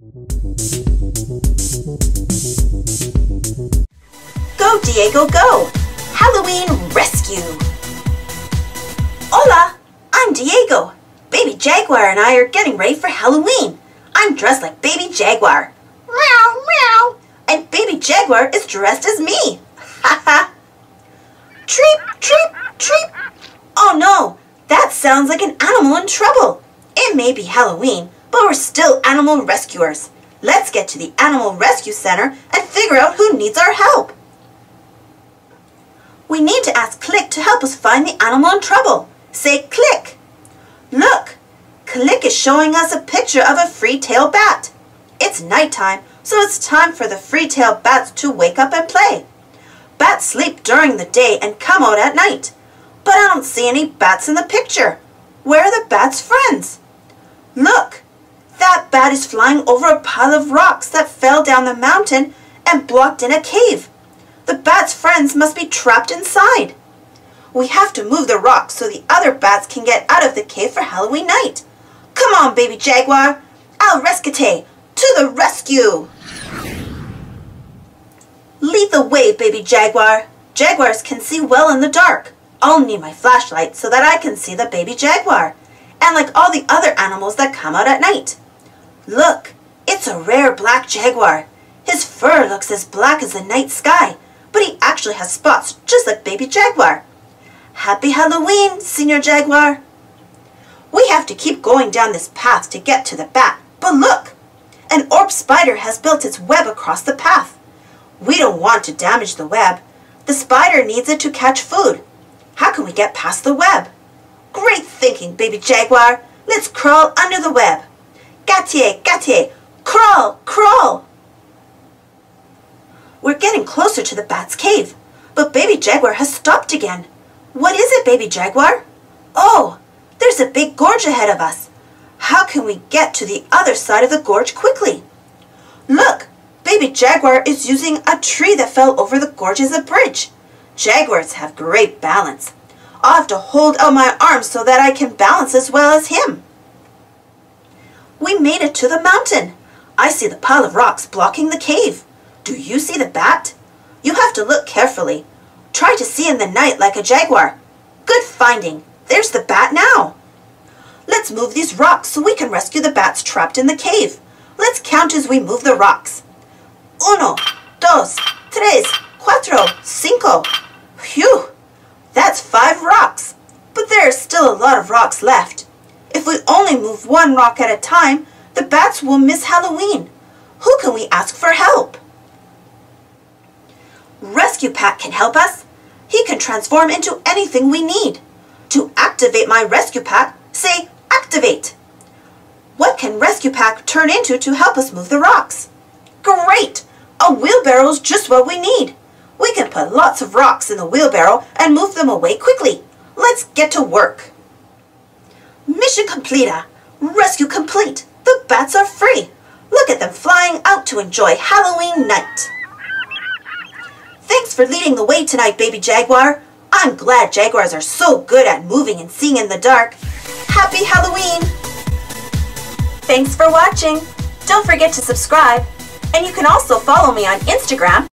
Go, Diego, go! Halloween rescue! Hola! I'm Diego. Baby Jaguar and I are getting ready for Halloween. I'm dressed like Baby Jaguar. Meow, meow! And Baby Jaguar is dressed as me. Ha ha! Treep, treep, treep! Oh no! That sounds like an animal in trouble. It may be Halloween, but we're still animal rescuers. Let's get to the Animal Rescue Center and figure out who needs our help. We need to ask Click to help us find the animal in trouble. Say Click. Look, Click is showing us a picture of a free-tailed bat. It's nighttime, so it's time for the free-tailed bats to wake up and play. Bats sleep during the day and come out at night. But I don't see any bats in the picture. Where are the bats' friends? Look, that bat is flying over a pile of rocks that fell down the mountain and blocked in a cave. The bat's friends must be trapped inside. We have to move the rocks so the other bats can get out of the cave for Halloween night. Come on, Baby Jaguar. Al rescate, to the rescue. Lead the way, Baby Jaguar. Jaguars can see well in the dark. I'll need my flashlight so that I can see the Baby Jaguar, and like all the other animals that come out at night. Look, it's a rare black jaguar. His fur looks as black as the night sky, but he actually has spots just like Baby Jaguar. Happy Halloween, Senior Jaguar. We have to keep going down this path to get to the bat, but look, an orb spider has built its web across the path. We don't want to damage the web. The spider needs it to catch food. How can we get past the web? Great thinking, Baby Jaguar. Let's crawl under the web. Gatier, gatier, crawl, crawl. We're getting closer to the bat's cave, but Baby Jaguar has stopped again. What is it, Baby Jaguar? Oh, there's a big gorge ahead of us. How can we get to the other side of the gorge quickly? Look, Baby Jaguar is using a tree that fell over the gorge as a bridge. Jaguars have great balance. I'll have to hold out my arms so that I can balance as well as him. We made it to the mountain. I see the pile of rocks blocking the cave. Do you see the bat? You have to look carefully. Try to see in the night like a jaguar. Good finding. There's the bat now. Let's move these rocks so we can rescue the bats trapped in the cave. Let's count as we move the rocks. 1, 2, 3, 4, 5. Phew! That's 5 rocks. But there are still a lot of rocks left. If we only move one rock at a time, the bats will miss Halloween. Who can we ask for help? Rescue Pack can help us. He can transform into anything we need. To activate my Rescue Pack, say activate. What can Rescue Pack turn into to help us move the rocks? Great! A wheelbarrow is just what we need. We can put lots of rocks in the wheelbarrow and move them away quickly. Let's get to work. Mission completa. Rescue complete. The bats are free. Look at them flying out to enjoy Halloween night. Thanks for leading the way tonight, Baby Jaguar. I'm glad jaguars are so good at moving and seeing in the dark. Happy Halloween! Thanks for watching. Don't forget to subscribe. And you can also follow me on Instagram